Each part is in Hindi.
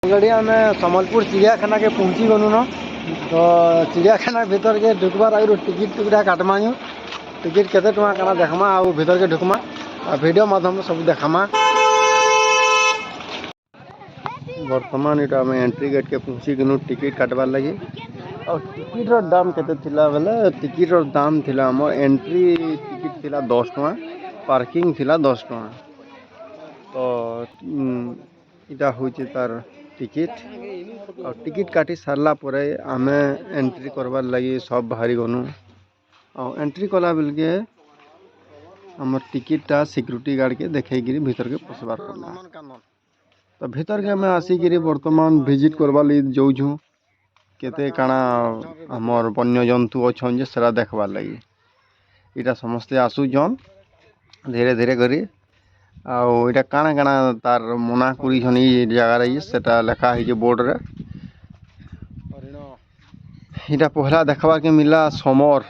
ऑलरेडी आम सम्बलपुर चिड़ियाखाना के पहुँची गलु न। तो चिड़ियाखाना भीतर के ढुकबार आगे टिकट टुकटा काटमा टिकट केते टका काना देखमा आ भीतर के ढुकमा वीडियो माध्यम सब देखामा। वर्तमान इटा आम एंट्री गेट के पहुँची गलु टिकट काटबार लगी। और टिकट दाम केते थिला बेले टिकट दाम थिला हमर एंट्री टिकट थिला 10 टका पार्किंग थिला 10 टका। तो इटा होचे तार टिकट और टिकट काटी सारला परे आमे एंट्री करबार लगी सब बाहरी गनु। और एंट्री कला बेल के हमर टिकटा सिक्योरिटी गार्ड के देखे गिरी भीतर के पसबार करला। तो भीतर के हमें आसिक वर्तमान विजिट करवा लगी जाऊँ केते काना हमर वन्य जंतु अच्छन जे सेरा देखबार लगी। इटा समस्ते आसुचन धीरे धीरे करी आउ काना काना तार मना करी जगार सेटा लेखा है बोर्ड रे। इटा पहला देखबार के मिला समर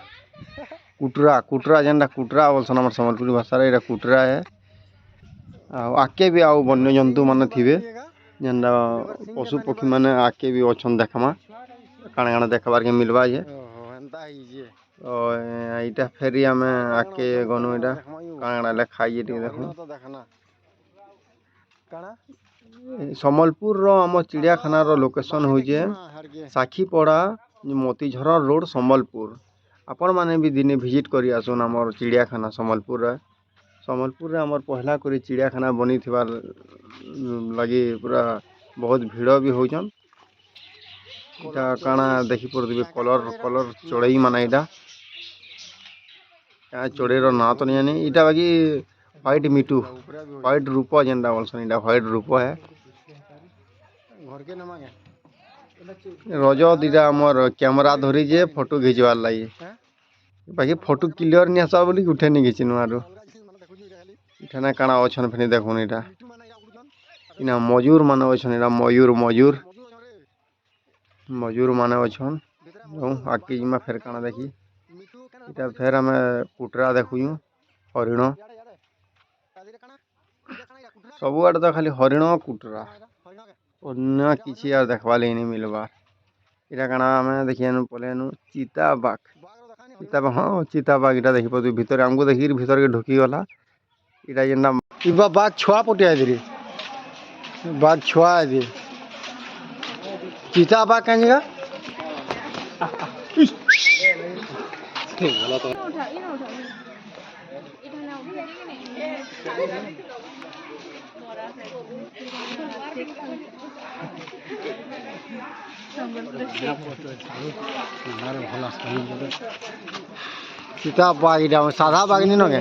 कुटरा कुटरा जेनटा कुटरा बोलसन हमर सम्बलपुरी भाषा रे कुटरा है। आके भी आउ वन्य जंतु माने थिबे जेनटा पशु पक्षी माने आके भी अच्छन देखमा काना काना देखबार के मिलवा है। इटा फेरी आमे आके गनु इटा काना काना लेखा है देखो। सम्बलपुर रो हम चिड़ियाखाना रो लोकेशन होजे साखीपड़ा मोतीझर रोड सम्बलपुर। आपण माने भी दिने विजिट करी आसुन हमर चिड़ियाखाना सम्बलपुर रे। सम्बलपुर रे हमर पहला करी चिड़ियाखाना बनी थिबार लगी पूरा बहुत भीड़ भी होजन। इटा काना देखि पड़बे कलर कलर चढ़ई माने इटा क्या चढ़ई रो ना तो नहीं जानी। इटा बाकी व्हाइट मिटू व्हाइट रूप जेनटा बोलसन इटा व्हाइट रूप है। रज दीटा हमर कैमरा धरी जे फोटो खिचवार लगी बाकी फोटो क्लियर नहीं आसा बोली उठे नहीं खिचिनु आरो। इठाने काना अच्छन फेनी देखुन इटा इना मयूर माने अच्छन इटा मयूर मयूर मयूर माने अच्छन। आगे जिमा फेर काना देखी इटा फेर हमें कुटरा देखुँ हरिण सब आड़े तो खाली हरिण कुटरा अन्य किसी यार देखवा नहीं मिलबार। इटा काना हमें देखिए पलेनु चीता बाघ हाँ चीता बाघ इटा देखी पड़े भीतर आमको देखी भीतर के ढुकी गला। इटा जेनटा इबा बाघ छुआ पटिया दिरी बाघ छुआ दे चीता बाघ कहीं जगह सीता बाघ इटा साधा बाघ नहीं नगे।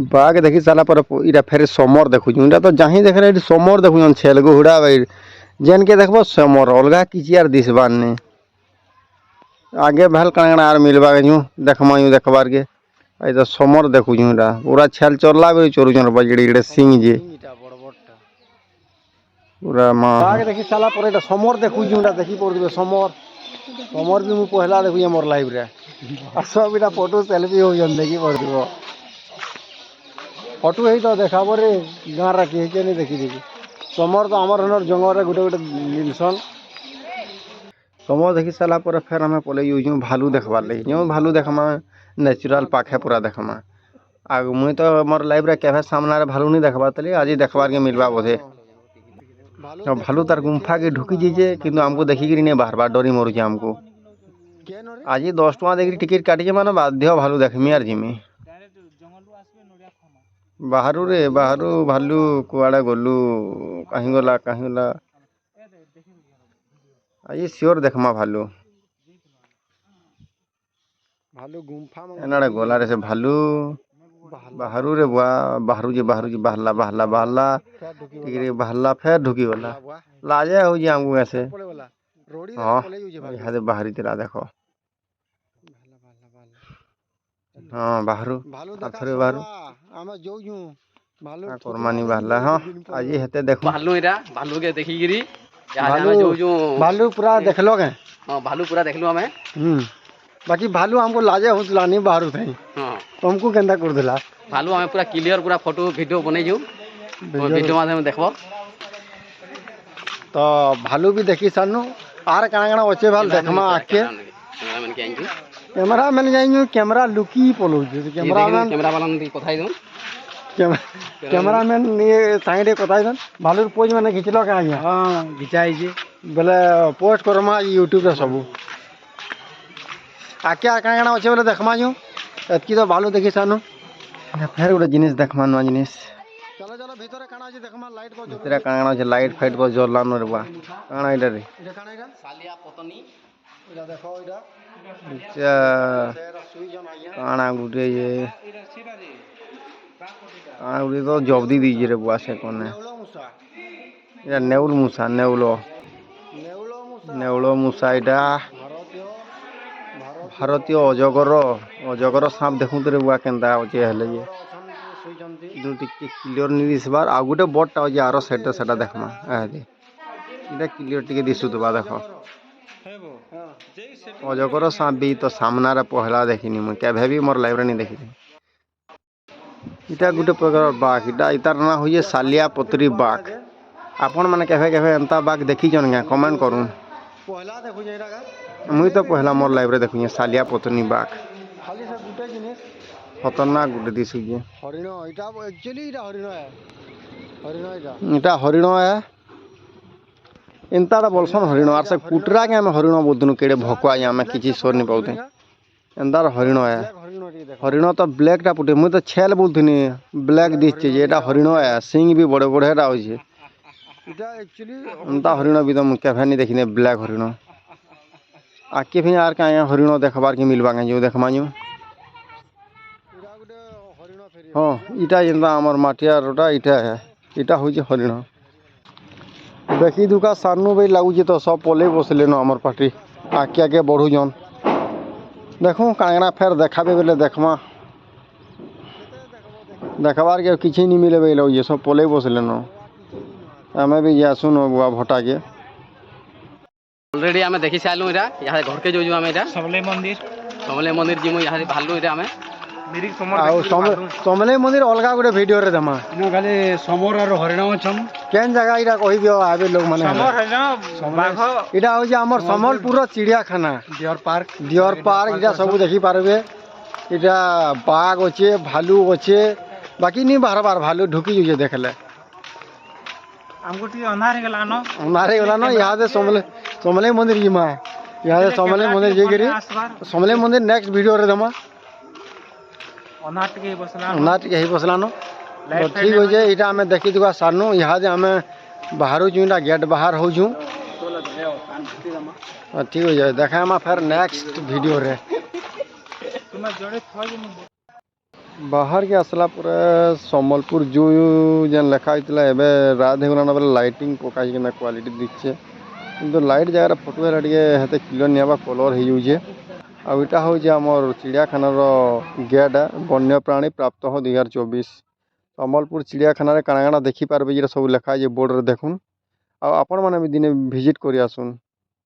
बाघ देखी सारा पर इटा फेर समर देखु इटा तो जहीं देख रहे समर देखु छेलगो हुड़ा भाई जेन के देखबो समर अलगा किसी यार दिसबार ने आगे भल काना यार मिलबा के देखमा देखबार के आई तो समर देखु इटा पूरा छेल चरला भी चोरुचन बजड़ी इड़े सिंह जे पूरा मां बाघ देखी साला पर इटा समर देखु इटा देखी पड़बे समर समर भी मु पहला देखु मोर लाइव रे आ सब इटा फोटो सेल्फी हो जन देखी पड़बो फोटो है तो देखा रे गाँव रखी है नहीं देखी देखी समर तो आमर हनर जंगल गोटे गोटे मिलसन। समर देखी सारा पर फेर हमें पले यूँ भालू देखबार लगी जो भालू देखमा नेचुरल पाखे पूरा देखमा आग मुई तो मोर लाइफ रे केभे सामना रे भालू नहीं देखबार तली आज देखबार के मिलबा बोधे। भालू तार गुंफा के ढुकी जाइए किंतु हमको देखी नहीं बार बार डरी मरुचे हमको आज 10 टका देखी टिकट काटिए माने बाध्य भालू देखमी आर जिमी बाहरु रे बाहरु भालू कुआड़ा गलु कहीं गला आज श्योर देखमा भालू भालू गुंफा एनाडे गला रे से भालू बाहरु रे बाहरु जी बहला बहला बहला टिकरी बहला फेर ढुकी गला लाजे हो जी हमको ऐसे हां यहां बाहरी तेरा देखो हाँ बाहरु आथरे बाहरु आमे जोजु भालू करमानी बहला हां आज हेते देखो भालू इरा भालू के देखी गिरी भालू जोजु भालू पूरा देखलो के हां भालू पूरा देखलो हमें बाकी भालू हमको लाजे होसला नहीं बाहरु थे हां तुमको केंदा कर देला भालू आम पूरा क्लियर पूरा फोटो वीडियो बनईजु वीडियो माध्यम देखो तो भालू भी देखी सानू आर काना काना अच्छे भाल देखमा आके कैमरामैन के आइजु कैमरा मैन जाइनु कैमरा लुकी पलो कैमरा मैन कैमरा वाला दी कथाई दो कैमरा मैन ये साइड कथाई दन भालू पोज मैंने खिचलो का आज्ञा हां खिचाई जे बोले पोस्ट करमा यूट्यूब रे सब आके काना काना अच्छे बोले देखमा जो एतकी तो भालू देखी सानू फेर गोटे जिनिस देखमा नुआ जिनिस चलो चलो भीतर काना अछि देखमा लाइट को भीतर काना अछि लाइट फाइट को जरलान रे बा काना इडा रे इडा काना इडा सालिया पतनी इडा देखो इडा अच्छा काना गुटे ये काना गुटे तो जब्दी दीजिए रे बुआ से कोने इडा नेउलो मुसा इडा भारतीय अजगर सांप देखुं रे बुआ केनता होचे हेले ये दु टिके क्लियर नि दिसबार आ गुटे बडटा होजे आरो साइड सेटा देखमा आ दे इडा क्लियर टिके दिसुतबा देखो अजगर सांप भी तो सामना रे पहला देखिनी म केभे भी मोर लाइव रे नि देखिनी इटा गुटे प्रकार बाघ इटा इतार ना होये सालिया पत्री बाघ आपण माने केभे केभे एंता बाघ देखि जन गा कमेंट करू पहला देखु जे इटा मुई तो पहला मोर लाइव रे देखु सालिया पत्री बाघ खाली से गुटे जिनिस खतरनाक गुटे दिसु जे हरिण इटा एक्चुअली इटा हरिण है इंता बोलसन हरिण आर से कुटरा के हम हरिण बोलदनु केड़े भकुआ आमे किछि सोर नि पाउते एंदार हरिण है हरिण तो ब्लैक टा पुटे मुई तो छेल बोलथुनी ब्लैक दिसचे जे एटा हरिण है सिंग भी बड़े बड़े रा होजे इटा एक्चुअली एंता हरिण भी तो मु केभे नि देखिने ब्लैक हरिण आके भी यार का हरिण देखबार के मिलबा के जो देखमा जो हाँ इटा जेनता हमर माटिया रोटा इटा है इटा होजे हरिण देखी दुका सानू भी लागुचे तो सब पले बसले न हमर पार्टी आके आगे बढ़ू जन देखो कांगना फेर देखाबे बेले देखमा देखबार के किछि नि मिले बेले ये सब पले बसले न हमें भी जासु न बुआ भटा के ऑलरेडी हमें देखि सालु इरा यहाँ घर के जो हमें इरा समले मंदिर जिमु यहाँ भालू इरा हमें समले मंदिर अलगा गोटे वीडियो रे दमा नो खाली समर और हरिण छन केन जगह इरा कहि दियो आबे लोग माने समर हरिण बाघ इरा हो जे हमर समलपुर चिड़ियाखाना डियर पार्क इरा सब देखि पारबे इरा बाघ होचे भालू होचे बाकी नि बार बार भालू ढुकी जे देखले हमको टी अंधार गेला न यहाँ से समले मंदिर जिमा यहाँ से समले मंदिर जे करी समले मंदिर नेक्स्ट वीडियो रे दमा अनाट के ही बसला न तो ठीक हो जाए इटा हमें देखी दुआ सारनु यहाँ जे हमें बाहर जुटा गेट बाहर हो जू ठीक हो जाए देखा हम फिर नेक्स्ट वीडियो रे बाहर के आसला पूरा सम्बलपुर जू जेन लेखा होता है रात होगलाना बेले लाइटिंग पकाई क्वालिटी दिखे किंतु लाइट जगह फोटो हेते क्लियर नहीं कलर हो जाए आईटा हूँ आमर चिड़ियाखानार गेट वन्य प्राणी प्राप्त 2024 सम्बलपुर चिड़ियाखाना काना काना देखिपारे ये सब लेखाई बोर्ड रे देखुन आपण मैंने भी दिने विजिट कर आसुन।